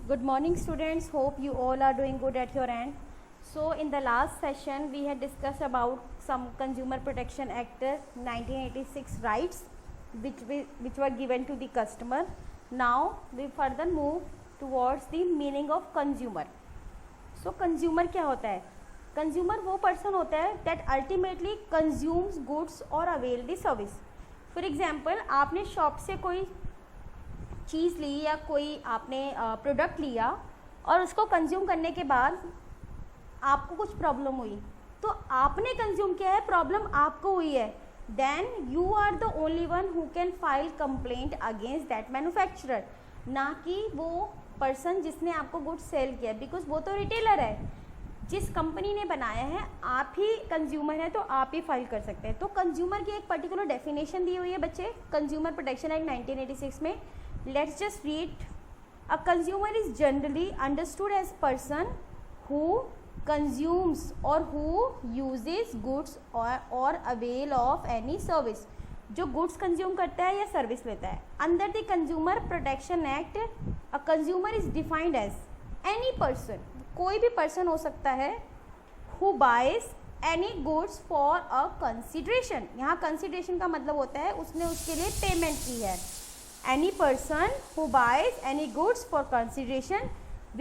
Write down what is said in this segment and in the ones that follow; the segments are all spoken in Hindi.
Good morning students, hope you all are doing good at your end. So in the last session we had discussed about some Consumer Protection Act 1986 rights which were given to the customer. Now we further move towards the meaning of consumer. So consumer क्या होता है? Consumer वो person होता है that ultimately consumes goods or avail the service. For example, आपने शॉप से कोई चीज़ ली या कोई आपने प्रोडक्ट लिया और उसको कंज्यूम करने के बाद आपको कुछ प्रॉब्लम हुई, तो आपने कंज्यूम किया है, प्रॉब्लम आपको हुई है, then you are the only one who can file complaint against that manufacturer, ना कि वो पर्सन जिसने आपको गुड्स सेल किया, बिकॉज वो तो रिटेलर है, जिस कंपनी ने बनाया है, आप ही कंज्यूमर है तो आप ही फाइल कर सकते हैं. तो कंज्यूमर की एक पर्टिकुलर डेफिनेशन दी हुई है बच्चे कंज्यूमर प्रोटेक्शन एक्ट 1986 में. Let's just read. A consumer is generally understood as person who consumes or who uses goods or avail of any service. जो गुड्स कंज्यूम करता है या सर्विस लेता है. Under the consumer protection act a consumer is defined as any person, कोई भी पर्सन हो सकता है, who buys any goods for a consideration. यहाँ कंसिडरेशन का मतलब होता है उसने उसके लिए पेमेंट की है. Any person who buys any goods for consideration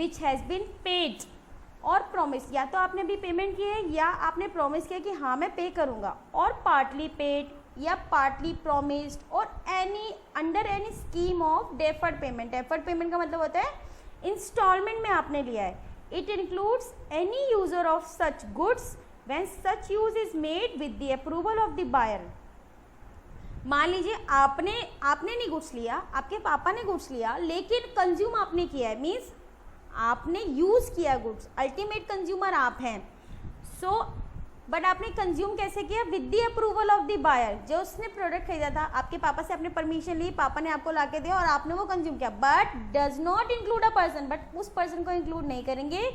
which has been paid और promise, या तो आपने भी पेमेंट की है या आपने प्रॉमिस किया कि हाँ मैं पे करूँगा, और पार्टली पेड या पार्टली प्रोमिस्ड, और any under any scheme of deferred payment. Deferred payment का मतलब होता है इंस्टॉलमेंट में आपने लिया है. It includes any user of such goods when such use is made with the approval of the buyer. मान लीजिए आपने नहीं गुड्स लिया, आपके पापा ने गुड्स लिया, लेकिन कंज्यूम आपने किया है, मीन्स आपने यूज़ किया गुड्स, अल्टीमेट कंज्यूमर आप हैं. सो बट आपने कंज्यूम कैसे किया? With the approval of the buyer. जो उसने प्रोडक्ट खरीदा था, आपके पापा से आपने परमिशन ली, पापा ने आपको ला के दिया और आपने वो कंज्यूम किया. But does not include a person, but उस पर्सन को इंक्लूड नहीं करेंगे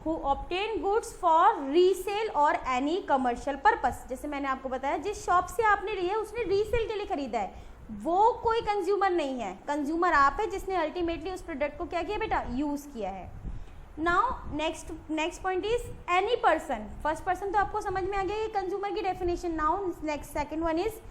who obtain goods for resale और any commercial purpose. जैसे मैंने आपको बताया, जिस शॉप से आपने ली है उसने रीसेल के लिए खरीदा है, वो कोई कंज्यूमर नहीं है. कंज्यूमर आप है जिसने अल्टीमेटली उस प्रोडक्ट को क्या किया बेटा? यूज़ किया है. Now next point is any person. First person तो आपको समझ में आ गया ये कंज्यूमर की definition. Now next second one is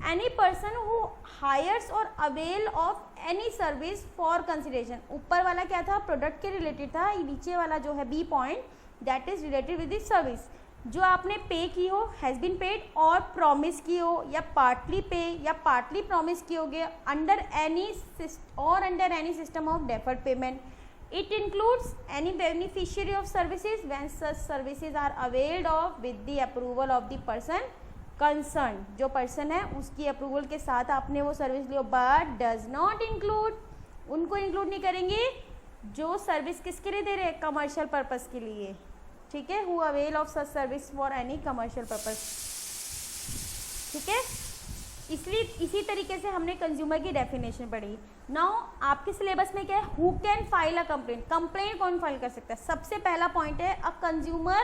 any person who hires और avail of any service for consideration. ऊपर वाला क्या था? प्रोडक्ट के रिलेटेड था. नीचे वाला जो है B point, that is related with the service. जो आपने पे की हो, हैज़ बीन पेड, और प्रॉमिस की हो, या पार्टली पे या पार्टली प्रॉमिस की होगी under any system of deferred payment. It includes any beneficiary of services when such services are availed of with the approval of the person concerned. जो पर्सन है उसकी अप्रूवल के साथ आपने वो सर्विस लियो. बट डज नॉट इंक्लूड, उनको इंक्लूड नहीं करेंगे जो सर्विस किसके लिए दे रहे हैं? कमर्शियल पर्पस के लिए. ठीक है, who avail of such service for any commercial purpose. ठीक है, इसलिए इसी तरीके से हमने कंज्यूमर की डेफिनेशन पढ़ी. नाउ आपके सिलेबस में क्या है? Who can file a complaint. Complaint कौन फाइल कर सकता है? सबसे पहला पॉइंट है a consumer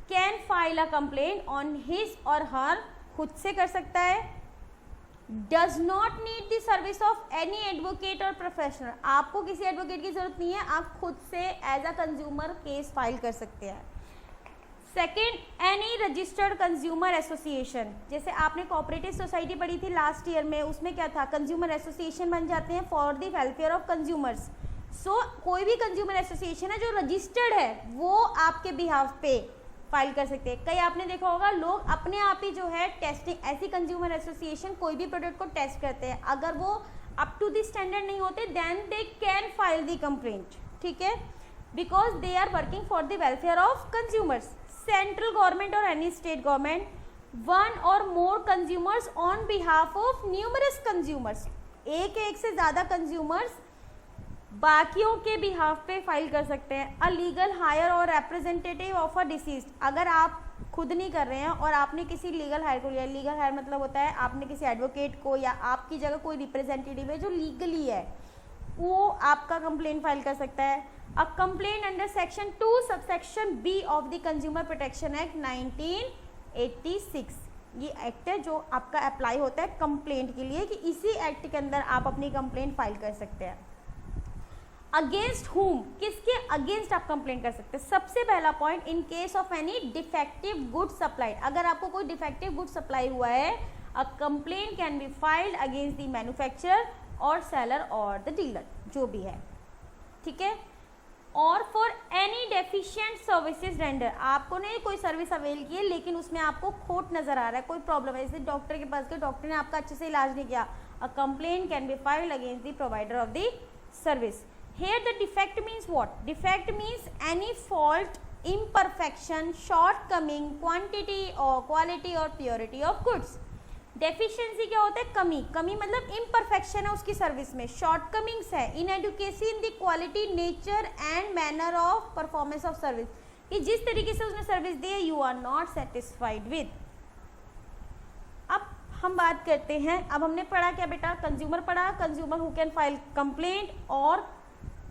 can file a complaint on his और हर, खुद से कर सकता है. Does not need the service of any advocate और प्रोफेशनल. आपको किसी एडवोकेट की जरूरत नहीं है, आप खुद से as a consumer case file कर सकते हैं. Second, any registered consumer association. जैसे आपने कोऑपरेटिव सोसाइटी पढ़ी थी लास्ट ईयर में, उसमें क्या था? कंज्यूमर एसोसिएशन बन जाते हैं for the welfare of consumers. So कोई भी कंज्यूमर एसोसिएशन है जो रजिस्टर्ड है, वो आपके बिहाफ पे फाइल कर सकते हैं. कई आपने देखा होगा लोग अपने आप ही जो है टेस्टिंग, ऐसी कंज्यूमर एसोसिएशन कोई भी प्रोडक्ट को टेस्ट करते हैं, अगर वो अप टू द स्टैंडर्ड नहीं होते then they can file the complaint. ठीक है, because they are working for the welfare of consumers. Central government और एनी स्टेट गवर्नमेंट, वन और more consumers on behalf of numerous consumers. एक से ज़्यादा कंज्यूमर्स बाकियों के बिहाफ पे फाइल कर सकते हैं. अ लीगल हायर और रिप्रेजेंटेटिव ऑफ अ डिसीज्ड. अगर आप खुद नहीं कर रहे हैं और आपने किसी लीगल हायर को लिया, लीगल हायर मतलब होता है आपने किसी एडवोकेट को या आपकी जगह कोई रिप्रेजेंटेटिव है जो लीगली है, वो आपका कंप्लेंट फाइल कर सकता है. A complaint under section 2 subsection B of the consumer protection act 1986. ये एक्ट है जो आपका अप्लाई होता है कंप्लेंट के लिए, कि इसी एक्ट के अंदर आप अपनी कंप्लेंट फाइल कर सकते हैं. अगेंस्ट हुम, किसके अगेंस्ट आप कंप्लेंट कर सकते हैं? सबसे पहला point, in case of any defective good supply, अगर आपको कोई डिफेक्टिव गुड सप्लाई हुआ है, a complaint can be filed against the manufacturer और सेलर और द डीलर, जो भी है, ठीक है। और for any deficient services render, आपको ने कोई सर्विस अवेल की है लेकिन उसमें आपको खोट नजर आ रहा है, कोई प्रॉब्लम है, जैसे डॉक्टर के पास गए, डॉक्टर ने आपका अच्छे से इलाज नहीं किया, अ complaint can be filed against the provider of the service. Here the defect means what? Defect means any fault, imperfection, shortcoming, quantity or quality or purity of goods. Deficiency क्या होता है? कमी, कमी मतलब imperfection है उसकी सर्विस में, shortcomings है, inadequacy in the quality, nature and manner of performance of service, कि जिस तरीके से उसने सर्विस दी है you are not satisfied with। अब हम बात करते हैं, अब हमने पढ़ा क्या बेटा? कंज्यूमर पढ़ा, consumer who can file complaint और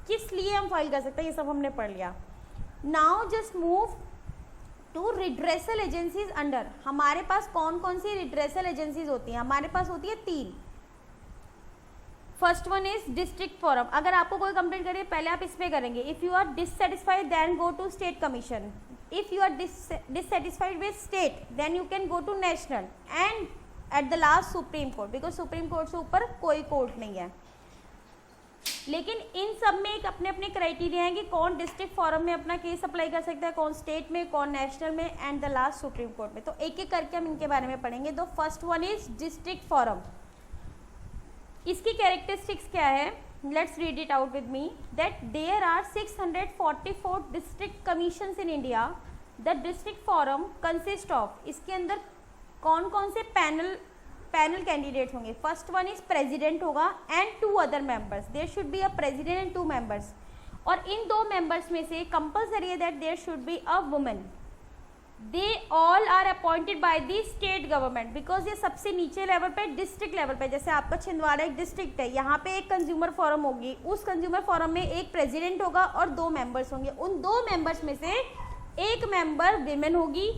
किस लिए हम फाइल कर सकते हैं, ये सब हमने पढ़ लिया। Now just move to redressal agencies under. हमारे पास कौन कौन सी रिड्रेसल एजेंसीज होती हैं? हमारे पास होती है 3। First one is district forum. अगर आपको कोई कंप्लेंट करिए, पहले आप इसमें करेंगे, if you are dissatisfied then go to state commission, if you are dissatisfied with state then you can go to national and at the last supreme court, because supreme court से ऊपर कोई कोर्ट नहीं है। लेकिन इन सब में एक अपने अपने क्राइटेरिया है कि कौन डिस्ट्रिक्ट फोरम में अपना केस अप्लाई कर सकता है, कौन स्टेट में, कौन नेशनल में and the last supreme court में। तो एक एक करके हम इनके बारे में पढ़ेंगे। तो first one is district forum. इसकी कैरेक्टरिस्टिक्स क्या है? Let's read it out with me that there are 644 district commissions in India. The district forum consist of, इसके अंदर कौन कौन से पैनल कैंडिडेट्स होंगे? फर्स्ट वन इज प्रेसिडेंट होगा and 2 other members, there should be a president and 2 members. और इन 2 मेंबर्स में से कंपल्सरी है that there should be a woman. They all are appointed by the state government, because ये सबसे नीचे लेवल पे, डिस्ट्रिक्ट लेवल पे, जैसे आपका छिंदवाड़ा एक डिस्ट्रिक्ट है, यहाँ पे एक कंज्यूमर फोरम होगी, उस कंज्यूमर फोरम में एक प्रेसिडेंट होगा और 2 मेंबर्स होंगे। उन 2 मेंबर्स में से एक मेंबर विमेन होगी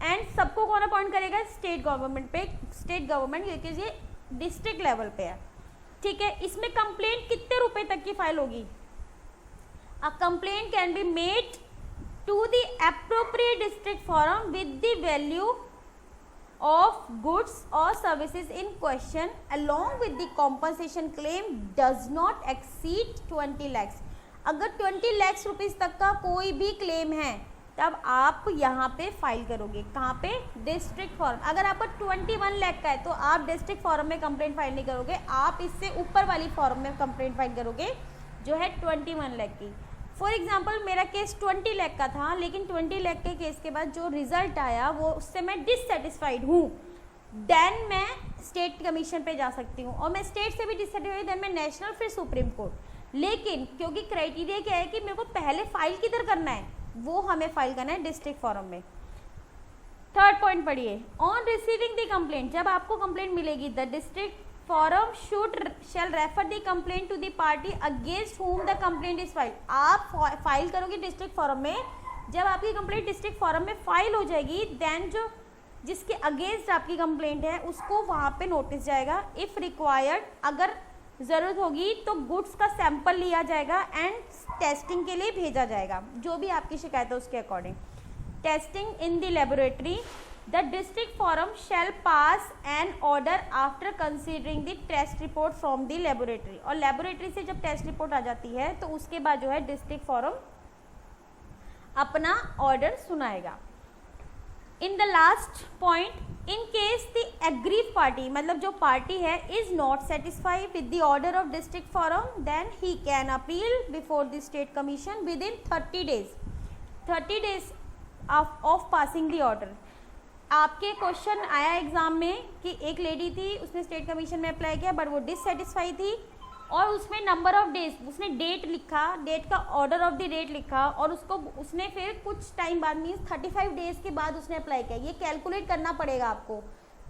एंड सबको कौन अपॉइंट करेगा? स्टेट गवर्नमेंट पे, स्टेट गवर्नमेंट, क्योंकि ये डिस्ट्रिक्ट लेवल पे है, ठीक है। इसमें कंप्लेंट कितने रुपए तक की फाइल होगी? A complaint can be made to the appropriate district forum with the value of goods और services in question along with the compensation claim does not exceed 20 lakhs। अगर 20 lakhs रुपीज तक का कोई भी क्लेम है तब आप यहाँ पे फाइल करोगे। कहाँ पे? District forum. अगर आपका 21 लाख का है तो आप डिस्ट्रिक्ट फोरम में कंप्लेंट फाइल नहीं करोगे, आप इससे ऊपर वाली फोरम में कंप्लेंट फाइल करोगे जो है 21 लाख की। फॉर एग्जांपल मेरा केस 20 लाख का था, लेकिन 20 लाख के केस के बाद जो रिजल्ट आया वो उससे मैं डिससेटिस्फाइड हूँ, देन मैं स्टेट कमीशन पे जा सकती हूँ, और मैं स्टेट से भी डिससेटिस्फाइड देन मैं नेशनल, फिर सुप्रीम कोर्ट। लेकिन क्योंकि क्राइटेरिया क्या है कि मेरे को पहले फाइल किधर करना है, वो हमें फाइल करना है डिस्ट्रिक्ट फोरम में। थर्ड पॉइंट पढ़िए, ऑन रिसीविंग द कंप्लेंट, जब आपको कंप्लेंट मिलेगी the district forum shall refer the complaint to the party against whom the complaint is filed. आप फाइल करोगे डिस्ट्रिक्ट फोरम में, जब आपकी कंप्लेंट डिस्ट्रिक्ट फोरम में फाइल हो जाएगी देन जो जिसके अगेंस्ट आपकी कंप्लेंट है उसको वहाँ पे नोटिस जाएगा। इफ रिक्वायर्ड, अगर ज़रूरत होगी तो गुड्स का सैंपल लिया जाएगा एंड टेस्टिंग के लिए भेजा जाएगा, जो भी आपकी शिकायत है उसके according. Testing in the laboratory, the district forum shall pass an order after considering the test report from the laboratory. और लेबोरेटरी से जब टेस्ट रिपोर्ट आ जाती है तो उसके बाद जो है डिस्ट्रिक्ट फोरम अपना ऑर्डर सुनाएगा। In the last point, in case the aggrieved party, मतलब जो पार्टी है is not satisfied with the order of district forum then he can appeal before the state commission within 30 days 30 days of passing the order. आपके क्वेश्चन आया एग्जाम में कि एक लेडी थी, उसने स्टेट कमीशन में अप्लाई किया बट वो डिससेटिस्फाई थी, और उसमें नंबर ऑफ डेज, उसने डेट लिखा, डेट का ऑर्डर ऑफ द डेट लिखा, और उसको उसने फिर कुछ टाइम बाद मीन्स 35 डेज के बाद उसने अप्लाई किया। ये कैलकुलेट करना पड़ेगा आपको।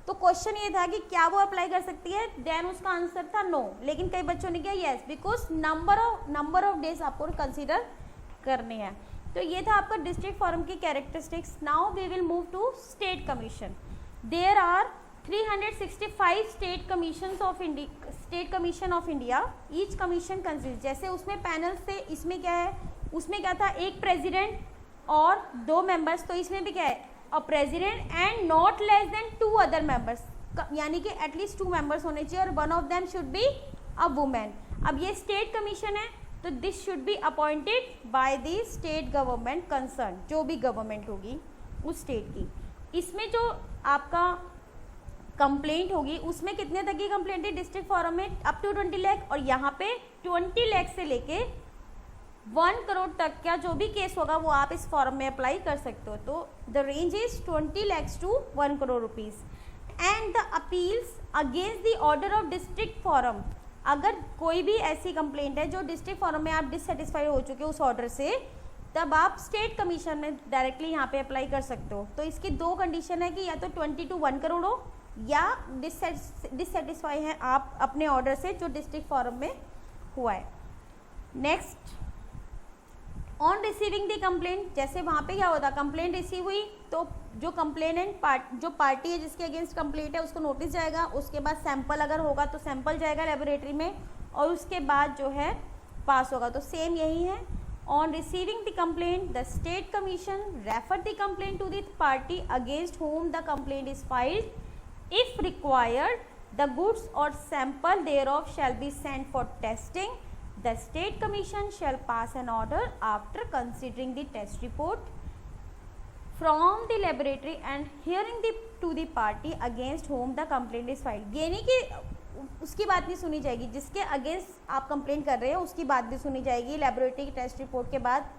तो क्वेश्चन ये था कि क्या वो अप्लाई कर सकती है, देन उसका आंसर था नो, लेकिन कई बच्चों ने किया yes, because number of days आपको कंसिडर करने हैं। तो ये था आपका डिस्ट्रिक्ट फोरम की characteristics. Now we will move to state commission. There are 365 state commission of India, each commission consist, जैसे उसमें पैनल्स थे, इसमें क्या है, उसमें क्या था, एक प्रेसिडेंट और 2 मेंबर्स, तो इसमें भी क्या है, अ president and not less than 2 other members, यानी कि एटलीस्ट 2 मेंबर्स होने चाहिए और one of them should be a women. अब ये स्टेट कमीशन है तो this should be appointed by the state government concern, जो भी गवर्नमेंट होगी उस स्टेट की। इसमें जो आपका कंप्लेंट होगी उसमें कितने तक की कंप्लेंट है, डिस्ट्रिक्ट फोरम में अप टू 20 लाख, और यहाँ पे 20 लाख से लेके 1 करोड़ तक का जो भी केस होगा वो आप इस फॉर्म में अप्लाई कर सकते हो। तो the range is 20 lakhs to 1 crore rupees and the appeals against the order of district forum. अगर कोई भी ऐसी कंप्लेंट है जो डिस्ट्रिक्ट फोरम में आप डिससेटिस्फाई हो चुके हो उस ऑर्डर से, तब आप स्टेट कमीशन में डायरेक्टली यहाँ पे अप्लाई कर सकते हो। तो इसकी 2 कंडीशन है कि या तो 20 to 1 करोड़ हो या डिससेटिस्फाई हैं आप अपने ऑर्डर से जो डिस्ट्रिक्ट फोरम में हुआ है। Next, on receiving the complaint, जैसे वहाँ पे क्या होता, कंप्लेंट रिसीव हुई तो जो कंप्लेनेंट जो पार्टी है जिसके अगेंस्ट कंप्लेंट है उसको नोटिस जाएगा, उसके बाद सैंपल अगर होगा तो सैंपल जाएगा लेबोरेटरी में और उसके बाद जो है पास होगा। तो सेम यही है, on receiving the complaint the state commission refer the complaint to the party against whom the complaint is filed, if required the goods or sample thereof shall be sent for testing. The state commission shall pass an order after considering the test report from the laboratory and hearing to the party against whom the complaint is filed. यानी कि उसकी बात भी सुनी जाएगी, जिसके अगेंस्ट आप कंप्लेंट कर रहे हो उसकी बात भी सुनी जाएगी। लेबोरेटरी की टेस्ट रिपोर्ट के बाद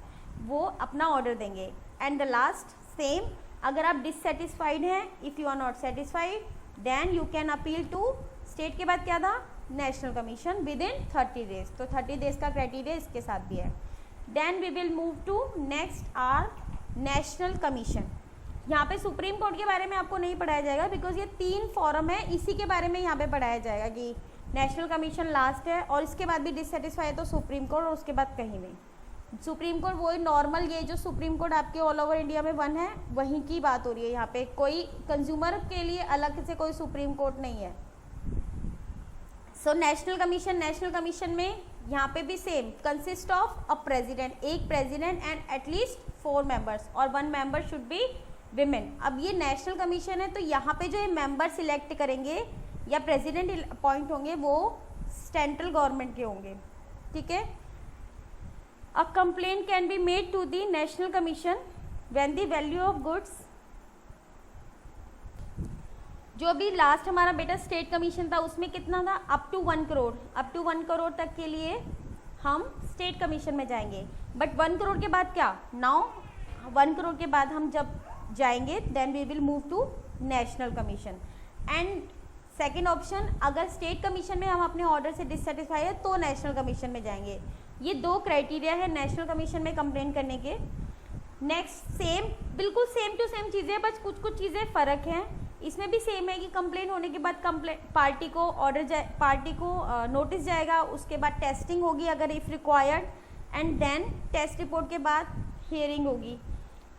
वो अपना ऑर्डर देंगे। एंड द लास्ट सेम, अगर आप डिससेटिस्फाइड हैं, if you are not satisfied then you can appeal to state के बाद क्या था, national commission within 30 days. तो 30 डेज का क्राइटेरिया इसके साथ भी है। Then we will move to next or national commission. यहाँ पे सुप्रीम कोर्ट के बारे में आपको नहीं पढ़ाया जाएगा बिकॉज ये 3 फॉरम है, इसी के बारे में यहाँ पे पढ़ाया जाएगा कि नेशनल कमीशन लास्ट है और इसके बाद भी डिससेटिस्फाई है तो सुप्रीम कोर्ट और उसके बाद कहीं नहीं। सुप्रीम कोर्ट वही नॉर्मल, ये जो सुप्रीम कोर्ट आपके ऑल ओवर इंडिया में 1 है वहीं की बात हो रही है। यहाँ पे कोई कंज्यूमर के लिए अलग से कोई सुप्रीम कोर्ट नहीं है। सो नेशनल कमीशन में यहाँ पे भी same, consist of a president, एक प्रेसिडेंट एंड एटलीस्ट 4 मेंबर्स और 1 मेंबर शुड बी विमेन। अब ये नेशनल कमीशन है तो यहाँ पे जो ये मेंबर सिलेक्ट करेंगे या प्रेसिडेंट अपॉइंट होंगे वो सेंट्रल गवर्नमेंट के होंगे, ठीक है। A complaint can be made to the National Commission when the value of goods, जो अभी लास्ट हमारा बेटा स्टेट कमीशन था उसमें कितना था, up to 1 crore, up to 1 crore तक के लिए हम स्टेट कमीशन में जाएंगे। बट 1 करोड़ के बाद क्या, नाउ 1 करोड़ के बाद हम जब जाएंगे then we will move to national commission. And second option, अगर स्टेट कमीशन में हम अपने ऑर्डर से डिससेटिस्फाई है तो नेशनल कमीशन में जाएंगे। ये 2 क्राइटेरिया है नेशनल कमीशन में कंप्लेंट करने के। नेक्स्ट सेम, बिल्कुल सेम टू सेम चीज़ें, बस कुछ कुछ चीज़ें फ़र्क हैं। इसमें भी सेम है कि कंप्लेंट होने के बाद पार्टी को नोटिस जाएगा, उसके बाद टेस्टिंग होगी अगर if required and then test report के बाद हियरिंग होगी।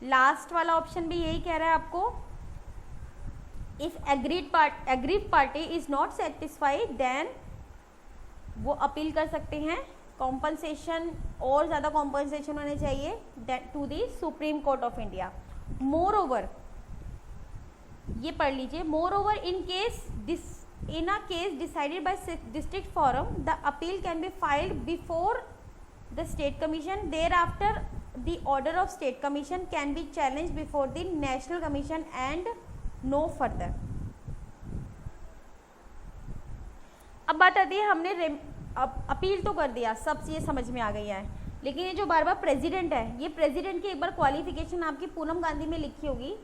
लास्ट वाला ऑप्शन भी यही कह रहा है आपको, if aggrieved party is not satisfied then वो अपील कर सकते हैं। कॉम्पनसेशन और ज़्यादा कॉम्पनसेशन होने चाहिए to the supreme court of India. Moreover, ये पढ़ लीजिए, moreover in a case decided by district forum the appeal can be filed before the state commission, thereafter the order of state commission can be challenged before the national commission and no further। अब बात आती है, हमने अपील तो कर दिया, सब ये समझ में आ गई है, लेकिन ये जो बार बार प्रेसिडेंट है, ये प्रेसिडेंट की एक बार क्वालिफिकेशन आपकी पूनम गांधी में लिखी होगी।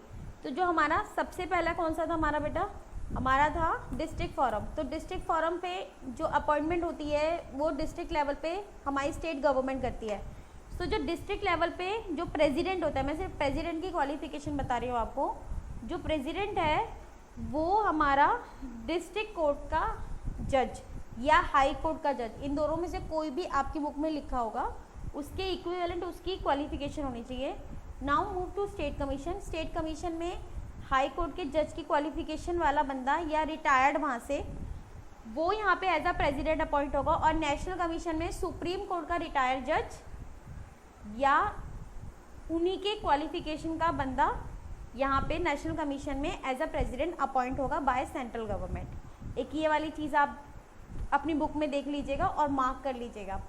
तो जो हमारा सबसे पहला कौन सा था हमारा बेटा, हमारा था डिस्ट्रिक्ट फोरम। तो डिस्ट्रिक्ट फोरम पे जो अपॉइंटमेंट होती है वो डिस्ट्रिक्ट लेवल पे हमारी स्टेट गवर्नमेंट करती है। तो जो डिस्ट्रिक्ट लेवल पे जो प्रेसिडेंट होता है, मैं सिर्फ प्रेसिडेंट की क्वालिफिकेशन बता रही हूँ आपको, जो प्रेसिडेंट है वो हमारा डिस्ट्रिक्ट कोर्ट का जज या हाई कोर्ट का जज, इन दोनों में से कोई भी आपकी बुक में लिखा होगा, उसके इक्विवेलेंट उसकी क्वालिफिकेशन होनी चाहिए। Now move to state commission. State commission में हाई कोर्ट के जज की क्वालिफिकेशन वाला बंदा या रिटायर्ड वहाँ से, वो यहाँ पे एज अ प्रेसिडेंट अपॉइंट होगा। और नेशनल कमीशन में सुप्रीम कोर्ट का रिटायर्ड जज या उन्हीं के क्वालिफिकेशन का बंदा यहाँ पे नेशनल कमीशन में एज अ प्रेसिडेंट अपॉइंट होगा बाय सेंट्रल गवर्नमेंट। एक ये वाली चीज़ आप अपनी बुक में देख लीजिएगा और मार्क कर लीजिएगा।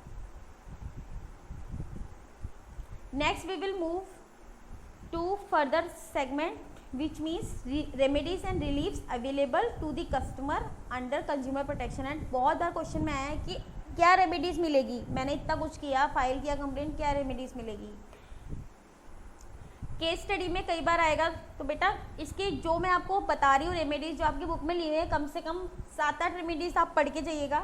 Next we will move to further segment which means remedies and reliefs available to the customer under consumer protection act। बहुत बार क्वेश्चन में आया है कि क्या रेमेडीज मिलेगी, मैंने इतना कुछ किया, फाइल किया कंप्लेंट, क्या रेमेडीज मिलेगी। केस स्टडी में कई बार आएगा। तो बेटा इसकी जो मैं आपको बता रही हूँ रेमेडीज जो आपकी बुक में ली हुई है, कम से कम 7-8 रेमेडीज आप पढ़ के जाइएगा,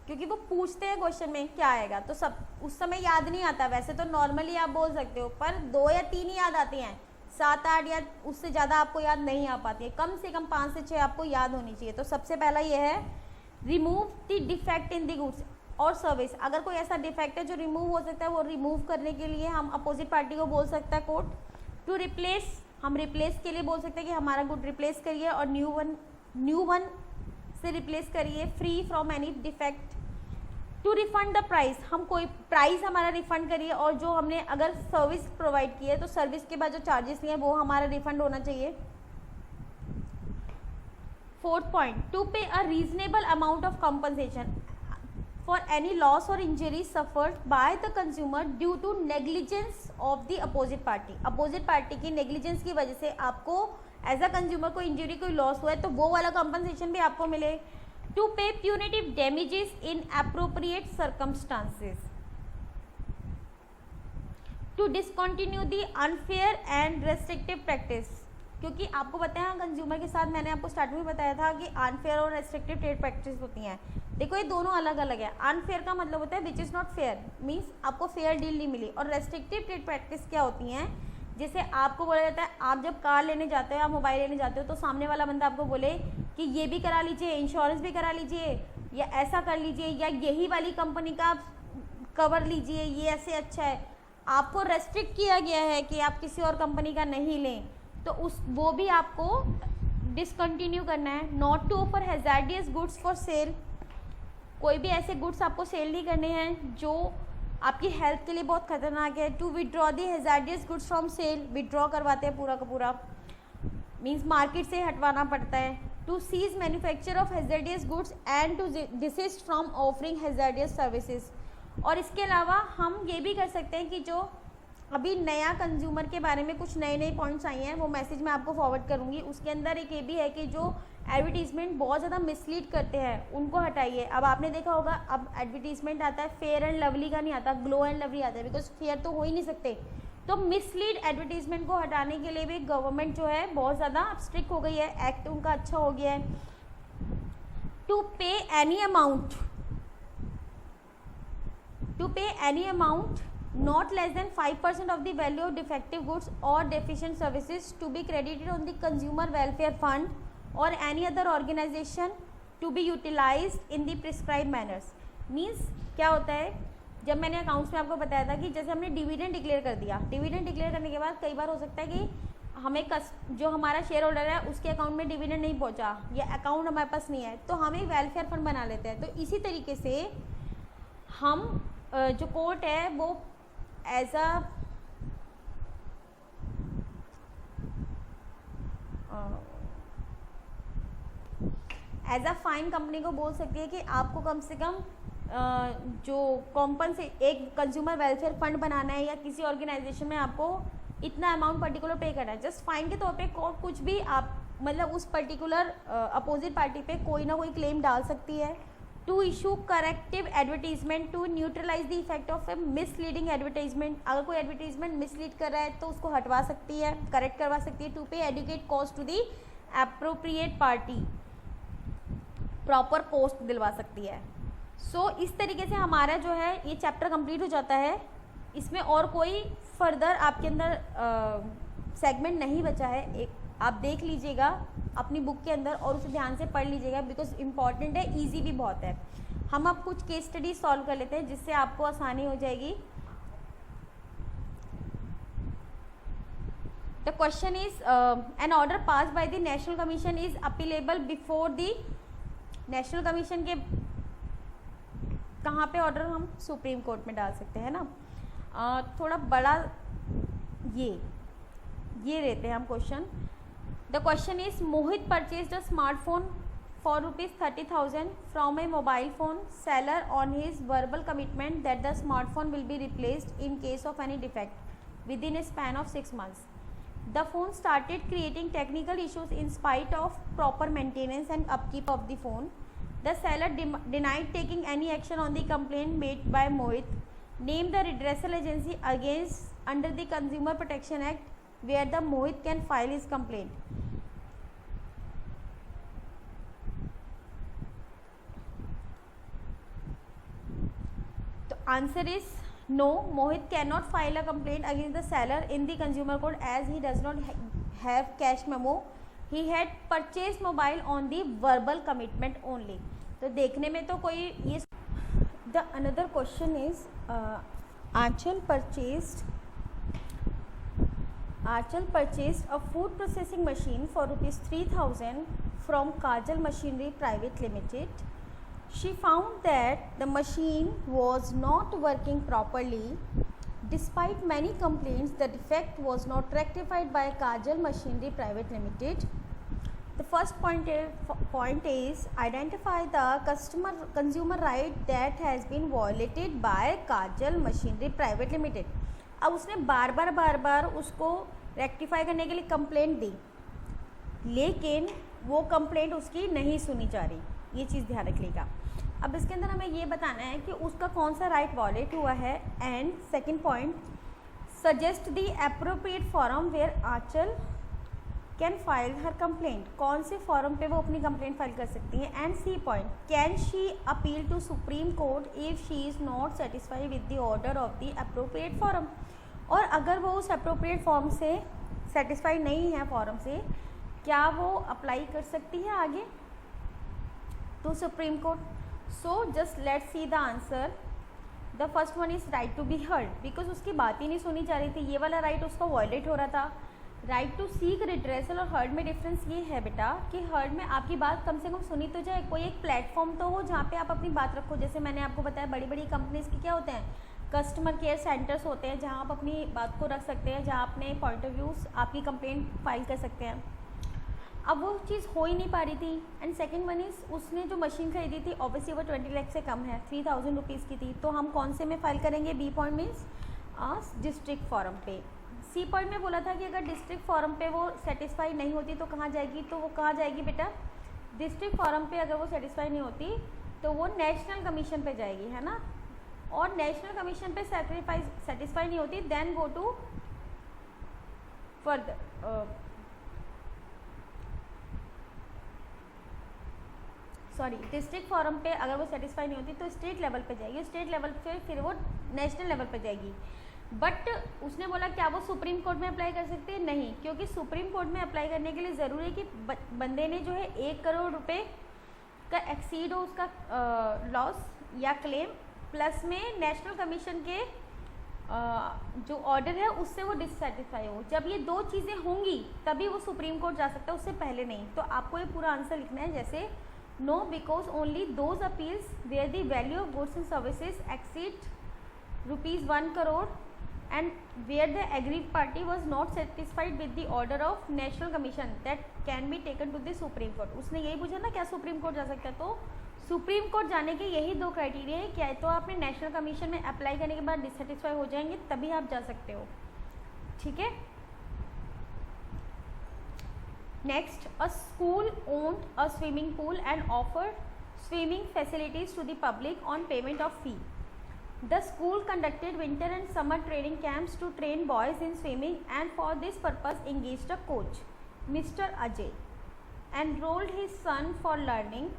क्योंकि वो पूछते हैं क्वेश्चन में क्या आएगा। तो सब उस समय याद नहीं आता, वैसे तो नॉर्मली आप बोल सकते हो, पर 2 या 3 ही याद आती हैं, 7-8 या उससे ज़्यादा आपको याद नहीं आ पाती है। कम से कम 5 से 6 आपको याद होनी चाहिए। तो सबसे पहला ये है remove the defect in the goods और सर्विस। अगर कोई ऐसा डिफेक्ट है जो रिमूव हो सकता है, वो रिमूव करने के लिए हम अपोजिट पार्टी को बोल सकता है कोर्ट। टू रिप्लेस, हम रिप्लेस के लिए बोल सकते हैं कि हमारा गुड रिप्लेस करिए और न्यू वन से रिप्लेस करिए free from any defect. To refund the price, हम कोई प्राइस हमारा रिफंड करिए, और जो हमने अगर सर्विस प्रोवाइड की है तो सर्विस के बाद जो चार्जेस लिए हैं वो हमारा रिफंड होना चाहिए। 4th point, to pay a reasonable amount of compensation for any loss और injury suffered by the consumer due to negligence of the opposite party. Opposite party की नेग्लिजेंस की वजह से आपको एज अ कंज्यूमर कोई इंजरी, कोई लॉस हुआ है, तो वो वाला कॉम्पनसेशन भी आपको मिले। To pay punitive damages in appropriate circumstances, to discontinue the unfair and restrictive practice। क्योंकि आपको पता है कंज्यूमर के साथ मैंने आपको स्टार्टिंग में बताया था कि अनफेयर और रेस्ट्रिक्टिव ट्रेड प्रैक्टिस होती हैं। देखो ये दोनों अलग अलग है। अनफेयर का मतलब होता है which is not fair, means आपको फेयर डील नहीं मिली। और रेस्ट्रिक्टिव ट्रेड प्रैक्टिस क्या होती हैं, जैसे आपको बोला जाता है आप जब कार लेने जाते हो या मोबाइल लेने जाते हो तो सामने वाला बंदा आपको बोले कि ये भी करा लीजिए, इंश्योरेंस भी करा लीजिए, या ऐसा कर लीजिए, या यही वाली कंपनी का कवर लीजिए, ये ऐसे अच्छा है। आपको रेस्ट्रिक्ट किया गया है कि आप किसी और कंपनी का नहीं लें, तो वो भी आपको डिसकंटिन्यू करना है। Not to offer hazardous goods for sale, कोई भी ऐसे गुड्स आपको सेल नहीं करने हैं जो आपकी हेल्थ के लिए बहुत खतरनाक है। To withdraw the hazardous goods from sale, withdraw करवाते हैं पूरा का पूरा, मीन्स मार्केट से हटवाना पड़ता है। To cease manufacture of hazardous goods and to desist from offering hazardous services. और इसके अलावा हम ये भी कर सकते हैं कि जो अभी नया कंज्यूमर के बारे में कुछ नए पॉइंट्स आई हैं, वो मैसेज मैं आपको फॉरवर्ड करूँगी। उसके अंदर एक ये भी है कि जो एडवर्टीजमेंट बहुत ज़्यादा मिसलीड करते हैं उनको हटाइए। अब आपने देखा होगा अब एडवर्टीजमेंट आता है फेयर एंड लवली का नहीं आता, ग्लो एंड लवली आता है, बिकॉज फेयर तो हो ही नहीं सकते। तो मिसलीड एडवर्टीजमेंट को हटाने के लिए भी गवर्नमेंट जो है बहुत ज़्यादा स्ट्रिक्ट हो गई है, एक्ट उनका अच्छा हो गया है। टू पे any amount not less than 5% of the value of defective goods or deficient services to be credited on the consumer welfare fund or any other organization to be utilized in the prescribed manners। Means क्या होता है, जब मैंने अकाउंट्स में आपको बताया था कि जैसे हमने डिविडेंड डिक्लेयर कर दिया, डिविडेंड डिक्लेयर करने के बाद कई बार हो सकता है कि हमें जो हमारा शेयर होल्डर है उसके अकाउंट में डिविडेंड नहीं पहुंचा या अकाउंट हमारे पास नहीं है, तो हम एक वेलफेयर फंड बना लेते हैं। तो इसी तरीके से हम जो कोर्ट है वो एज अ फाइन कंपनी को बोल सकती है कि आपको कम से कम जो एक कंज्यूमर वेलफेयर फंड बनाना है या किसी ऑर्गेनाइजेशन में आपको इतना अमाउंट पर्टिकुलर पे करना है। जस्ट फाइन के तौर पे कोर्ट कुछ भी आप मतलब उस पर्टिकुलर अपोजिट पार्टी पे कोई ना कोई क्लेम डाल सकती है। To issue corrective advertisement to neutralise the effect of a misleading advertisement, अगर कोई एडवर्टीजमेंट मिसलीड कर रहा है तो उसको हटवा सकती है, करेक्ट करवा सकती है। To pay adequate cost to the appropriate party, proper post दिलवा सकती है। सो इस तरीके से हमारा जो है ये चैप्टर कंप्लीट हो जाता है। इसमें और कोई फर्दर आपके अंदर सेगमेंट नहीं बचा है। एक आप देख लीजिएगा अपनी बुक के अंदर और उसे ध्यान से पढ़ लीजिएगा, बिकॉज इम्पॉर्टेंट है, इजी भी बहुत है। हम अब कुछ केस स्टडी सॉल्व कर लेते हैं जिससे आपको आसानी हो जाएगी। The question is an order pass by the national commission is appealable before the national commission के कहाँ पे ऑर्डर हम सुप्रीम कोर्ट में डाल सकते हैं ना। थोड़ा बड़ा ये रहते हैं हम question. The question is Mohit purchased a smartphone for rupees 30,000 from a mobile phone seller on his verbal commitment that the smartphone will be replaced in case of any defect within a span of 6 months. The phone started creating technical issues in spite of proper maintenance and upkeep of the phone. The seller denied taking any action on the complaint made by Mohit. Name the redressal agency against under the Consumer Protection Act where the Mohit can file his complaint. Answer is no. Mohit cannot file a complaint against the seller in the consumer court as he does not have cash memo. He had purchased mobile on the verbal commitment only. तो देखने में तो कोई ये the another question is Aanchal purchased a food processing machine for rupees 3,000 from Kajal Machinery Private Limited. She found that the machine was not working properly. Despite many complaints, the defect was not rectified by Kajal Machinery Private Limited. The first point is identify the consumer right that has been violated by Kajal Machinery Private Limited. अब उसने बार बार उसको रेक्टिफाई करने के लिए कंप्लेंट दी, लेकिन वो कंप्लेंट उसकी नहीं सुनी जा रही, ये चीज़ ध्यान रखिएगा। अब इसके अंदर हमें ये बताना है कि उसका कौन सा राइट वॉलेट हुआ है। And second point, suggest the appropriate forum where Anchal can file her complaint, कौन से फॉरम पे वो अपनी कंप्लेंट फाइल कर सकती है। And C point, can she appeal to supreme court if she is not satisfied with the order of the appropriate forum, और अगर वो उस एप्रोप्रिएट फॉर्म से सेटिस्फाइड नहीं है फॉरम से, क्या वो अप्लाई कर सकती है आगे to supreme court. So just let's see the answer. The first one is right to be heard, because उसकी बात ही नहीं सुनी जा रही थी, ये वाला राइट उसका वॉयलेट हो रहा था। राइट टू सीक रिड्रेसल और हर्ड में डिफरेंस ये है बेटा कि हर्ड में आपकी बात कम से कम सुनी तो जाए, कोई एक प्लेटफॉर्म तो हो जहाँ पे आप अपनी बात रखो। जैसे मैंने आपको बताया बड़ी बड़ी कंपनीज के क्या होते हैं, कस्टमर केयर सेंटर्स होते हैं जहाँ आप अपनी बात को रख सकते हैं, जहाँ अपने पॉइंट ऑफ व्यूज़ आपकी कंप्लेंट फाइल कर सकते हैं। अब वो चीज़ हो ही नहीं पा रही थी। एंड सेकंड वन इज़ उसने जो मशीन खरीदी थी ऑब्वियसली वो 20 लाख से कम है, 3,000 रुपीज़ की थी, तो हम कौन से में फाइल करेंगे। B point means district forum पे। सी पॉइंट में बोला था कि अगर डिस्ट्रिक्ट फॉरम पे वो सेटिस्फाई नहीं होती तो कहाँ जाएगी, तो वो कहाँ जाएगी बेटा, डिस्ट्रिक्ट फॉरम पे अगर वो सेटिस्फाई नहीं होती तो वो नेशनल कमीशन पे जाएगी, है ना। और नेशनल कमीशन पे सेटिस्फाई नहीं होती, then go to further district forum पे अगर वो सेटिस्फाई नहीं होती तो स्टेट लेवल पे जाएगी, स्टेट लेवल पे फिर वो नेशनल लेवल पे जाएगी। बट उसने बोला क्या वो सुप्रीम कोर्ट में अप्लाई कर सकते हैं, नहीं, क्योंकि सुप्रीम कोर्ट में अप्लाई करने के लिए ज़रूरी है कि बंदे ने जो है 1 करोड़ रुपए का एक्सीड हो उसका लॉस या क्लेम, प्लस में नेशनल कमीशन के जो ऑर्डर है उससे वो डिससेटिस्फाई हो। जब ये 2 चीज़ें होंगी तभी वो सुप्रीम कोर्ट जा सकता है, उससे पहले नहीं। तो आपको ये पूरा आंसर लिखना है जैसे No, because only those appeals where the value of goods and services exceed rupees 1 crore and where the aggrieved party was not satisfied with the order of national commission that can be taken to the supreme court। उसने यही पूछा ना क्या सुप्रीम कोर्ट जा सकता है, तो सुप्रीम कोर्ट जाने के यही 2 क्राइटेरिया है, क्या तो आपने नेशनल कमीशन में अप्लाई करने के बाद डिससेटिस्फाई हो जाएंगे तभी आप जा सकते हो, ठीक है। Next, a school owned a swimming pool and offered swimming facilities to the public on payment of fee. The school conducted winter and summer training camps to train boys in swimming and for this purpose engaged a coach, Mr. Ajay, enrolled his son for learning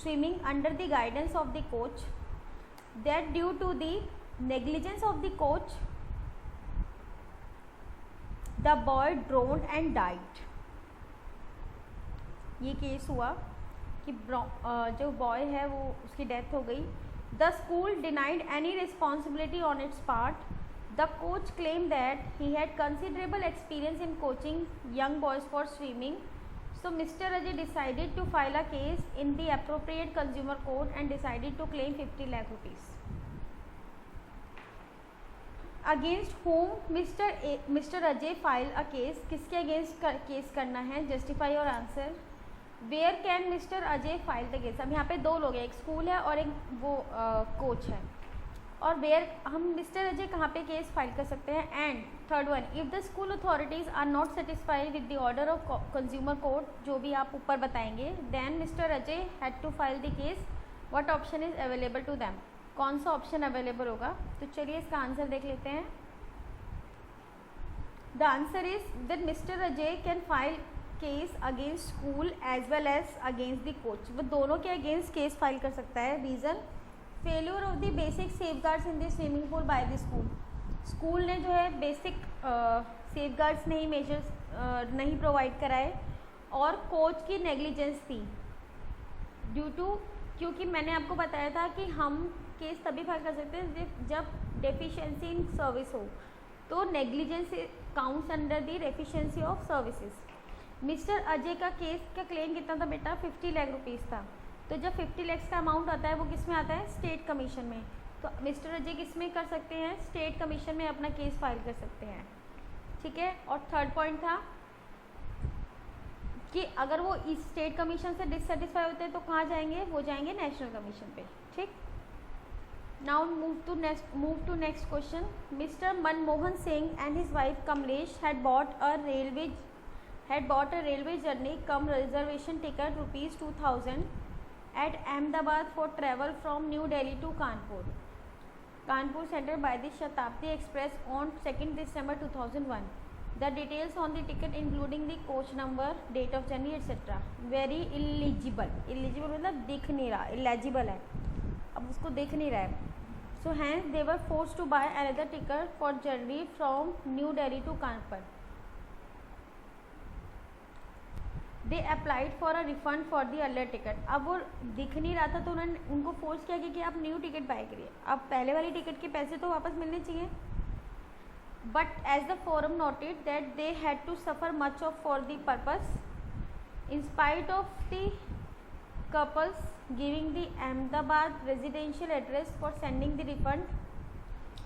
swimming under the guidance of the coach. That due to the negligence of the coach, the boy drowned and died. ये केस हुआ कि जो बॉय है वो उसकी डेथ हो गई। The school denied any responsibility on it's part The coach claimed that he had considerable experience in coaching young boys for swimming. So Mr. Ajay decided to file a case in the appropriate consumer court and decided to claim 50 lakh rupees. Against whom Mr. Ajay filed a case? किसके अगेंस्ट केस करना है? Justify your answer. Where can Mr. Ajay file the case? अब यहाँ पे दो लोग हैं, एक स्कूल है और एक वो कोच है. और वेयर हम मिस्टर अजय कहाँ पे केस फाइल कर सकते हैं? And third one, if the school authorities are not satisfied with the order of consumer court, जो भी आप ऊपर बताएंगे, then mister Ajay had to file the case. What option is available to them? कौन सा ऑप्शन अवेलेबल होगा? तो चलिए इसका आंसर देख लेते हैं. The answer is that mister Ajay can file case against school as well as against the coach. वो दोनों के अगेंस्ट केस फाइल कर सकता है. Reason, failure of the basic safeguards in the swimming pool by the school. School ने जो है बेसिक सेफगार्ड्स नहीं मेजर्स नहीं प्रोवाइड कराए और कोच की नेग्लिजेंस थी ड्यू टू, क्योंकि मैंने आपको बताया था कि हम केस तभी फाइल कर सकते हैं जब डेफिशिएंसी इन सर्विस हो. तो negligence counts under the deficiency of services. Mister Ajay का केस का क्लेम कितना था बेटा? 50 लाख रुपीज़ था. तो जब 50 लाख का अमाउंट आता है वो किस में आता है? स्टेट कमीशन में. तो मिस्टर अजय किस में कर सकते हैं? स्टेट कमीशन में अपना केस फाइल कर सकते हैं. ठीक है. और थर्ड पॉइंट था कि अगर वो इस स्टेट कमीशन से डिससेटिस्फाई होते हैं तो कहाँ जाएंगे? वो जाएंगे नेशनल कमीशन पे. ठीक. Now move to next question. Mister Manmohan Singh and his wife Kamlesh had bought a railway journey cum reservation ticket rupees 2000 at Ahmedabad for travel from New Delhi to Kanpur Center by the Shatabdi Express on 2nd December 2001. The details on the ticket including the coach number, date of journey etc. Very illegible. Illegible मतलब दिख नहीं रहा, illegible है, अब उसको दिख नहीं रहा है. So hence they were forced to buy another ticket for journey from New Delhi to Kanpur. They applied for a refund for the earlier ticket. अब वो दिख नहीं रहा था तो उन्होंने उनको फोर्स किया कि आप न्यू टिकट बाय करिए. अब पहले वाली टिकट के पैसे तो वापस मिलने चाहिए. But as the forum noted that they had to suffer much of for the purpose in spite of the couple's giving the Ahmedabad residential address for sending the refund.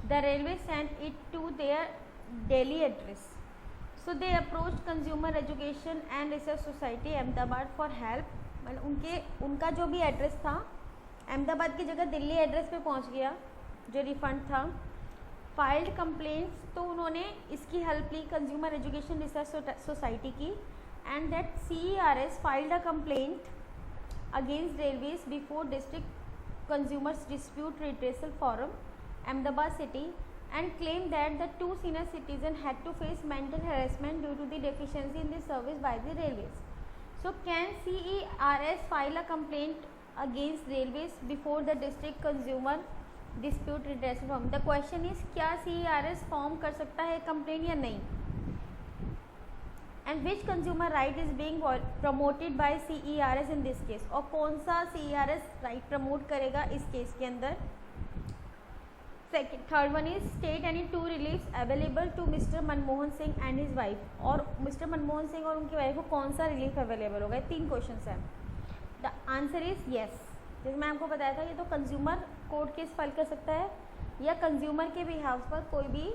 The railway send it to their Delhi address. So they approached Consumer Education and Research Society Ahmedabad for help. मतलब उनका जो भी एड्रेस था अहमदाबाद की जगह दिल्ली एड्रेस पे पहुंच गया जो रिफंड था. फाइल्ड कंप्लेंट्स, तो उन्होंने इसकी हेल्प ली कंज्यूमर एजुकेशन रिसर्च सोसाइटी की. And that CERS filed a complaint against railways before district consumers dispute redressal forum Ahmedabad city and claimed that the two senior citizens had to face mental harassment due to the deficiency in the service by the railways. So can CERS file a complaint against railways before the district consumer dispute redressal forum? The question is, क्या CERS फॉर्म कर सकता है कंप्लेंट या नहीं? And which consumer right is being promoted by CERS in this case? और कौन सा CERS right प्रमोट करेगा इस केस के अंदर? Third one is state any two reliefs available to mister Manmohan Singh and his wife. और मिस्टर मनमोहन सिंह और उनकी वाइफ को कौन सा रिलीफ अवेलेबल होगा? 3 क्वेश्चन हैं. The answer is yes. जैसे मैं आपको बताया था, ये तो कंज्यूमर कोर्ट केस फाइल कर सकता है या कंज्यूमर के बिहाफ पर कोई भी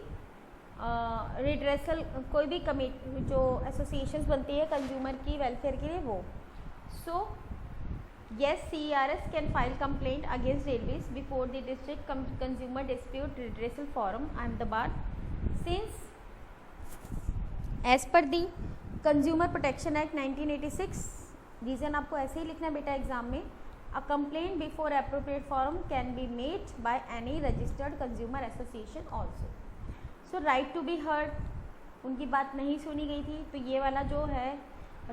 रिड्रेसल, कोई भी कमेटी जो एसोसिएशंस बनती है कंज्यूमर की वेलफेयर के लिए वो. सो yes, CERS can file complaint against railways before the district consumer dispute redressal forum Ahmedabad since as per the Consumer Protection Act 1986. Reason आपको ऐसे ही लिखना है बेटा एग्जाम में. A complaint before appropriate forum can be made by any registered consumer association also. So right to be heard, उनकी बात नहीं सुनी गई थी तो ये वाला जो है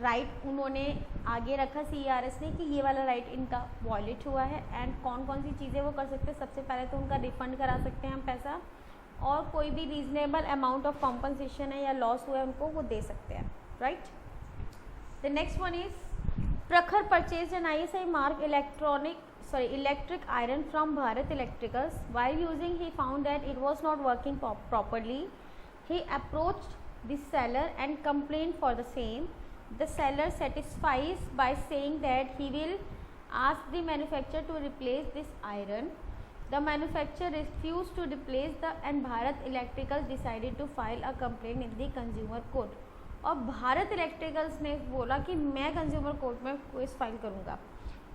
राइट उन्होंने आगे रखा CERS ने कि ये वाला राइट इनका वॉयलेट हुआ है. एंड कौन कौन सी चीज़ें वो कर सकते हैं? सबसे पहले तो उनका रिफंड करा सकते हैं हम पैसा, और कोई भी रीजनेबल अमाउंट ऑफ कॉम्पनसेशन है या लॉस हुआ है उनको वो दे सकते हैं. Right. The next one is Prakhar purchase an ISI mark electronic electric iron from Bharat Electricals. While using, he found that it was not working properly. He approached the seller and complained for the same. The seller satisfies by saying that he will ask the manufacturer to replace this iron. The manufacturer refused to replace and Bharat Electricals decided to file a complaint in the consumer court. और भारत इलेक्ट्रिकल्स ने बोला कि मैं कंज्यूमर कोर्ट में केस फाइल करूँगा.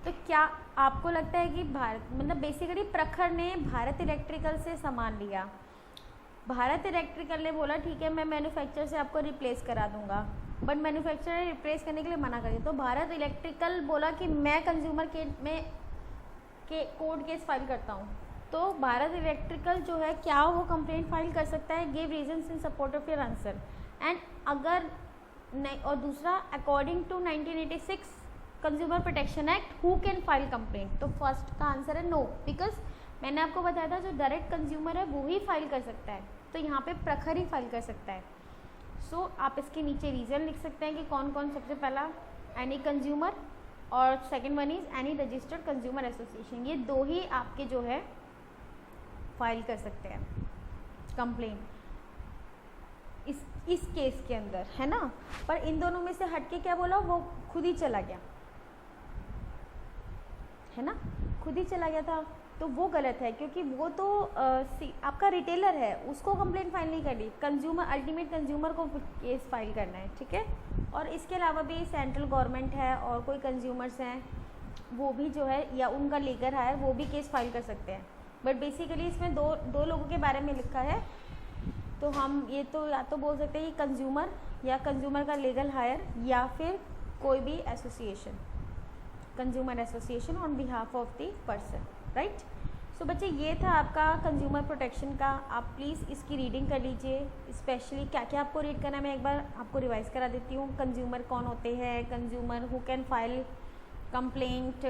तो क्या आपको लगता है कि मतलब बेसिकली प्रखर ने भारत इलेक्ट्रिकल से सामान लिया. भारत इलेक्ट्रिकल ने बोला ठीक है मैं मैन्युफैक्चरर से आपको रिप्लेस करा दूंगा, बट मैन्युफैक्चरर ने रिप्लेस करने के लिए मना कर दिया. तो भारत इलेक्ट्रिकल बोला कि मैं कंज्यूमर कोर्ट केस फाइल करता हूँ. तो भारत इलेक्ट्रिकल जो है क्या वो कंप्लेंट फाइल कर सकता है. Give reasons in support of your answer. एंड अगर नहीं, और दूसरा according to 1986 consumer protection act who can file complaint. तो फर्स्ट का आंसर है नो, बिकॉज मैंने आपको बताया था जो डायरेक्ट कंज्यूमर है वो ही फाइल कर सकता है. तो यहाँ पे प्रखर ही फाइल कर सकता है. सो आप इसके नीचे रीज़न लिख सकते हैं कि कौन कौन. सबसे पहला एनी कंज्यूमर और second one is any registered consumer association. ये दो ही आपके जो है फाइल कर सकते हैं कंप्लेंट इस केस के अंदर, है ना. पर इन दोनों में से हटके क्या बोला, वो खुद ही चला गया, है ना, खुद ही चला गया था. तो वो गलत है क्योंकि वो तो आपका रिटेलर है, उसको कंप्लेंट फाइल नहीं करनी. कंज्यूमर अल्टीमेट कंज्यूमर को केस फाइल करना है, ठीक है. और इसके अलावा भी सेंट्रल गवर्नमेंट है और कोई कंज्यूमर्स हैं वो भी जो है या उनका लीगल हायर वो भी केस फाइल कर सकते हैं. बट बेसिकली इसमें दो लोगों के बारे में लिखा है. तो हम ये तो या तो बोल सकते हैं कि कंज्यूमर या कंज्यूमर का लीगल हायर या फिर कोई भी association, consumer association on behalf of the person, right. So बच्चे ये था आपका कंज्यूमर प्रोटेक्शन का. आप प्लीज़ इसकी रीडिंग कर लीजिए. स्पेशली क्या क्या आपको रीड करना है मैं एक बार आपको रिवाइज करा देती हूँ. कंज्यूमर कौन होते हैं, consumer who can file complaint,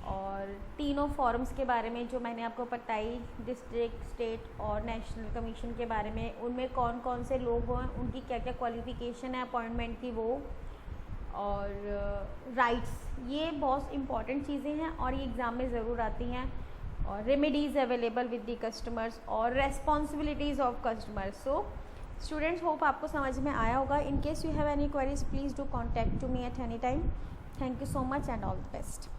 और तीनों फॉर्म्स के बारे में जो मैंने आपको बताई, डिस्ट्रिक्ट, स्टेट और नेशनल कमीशन के बारे में. उनमें कौन कौन से लोग हैं, उनकी क्या क्या क्वालिफिकेशन है अपॉइंटमेंट की वो, और राइट्स. ये बहुत इंपॉर्टेंट चीज़ें हैं और ये एग्ज़ाम में ज़रूर आती हैं. और remedies available with the customers और responsibilities of customers. So students hope आपको समझ में आया होगा. In case you have any queries please do contact to me at any time. Thank you so much and all the best.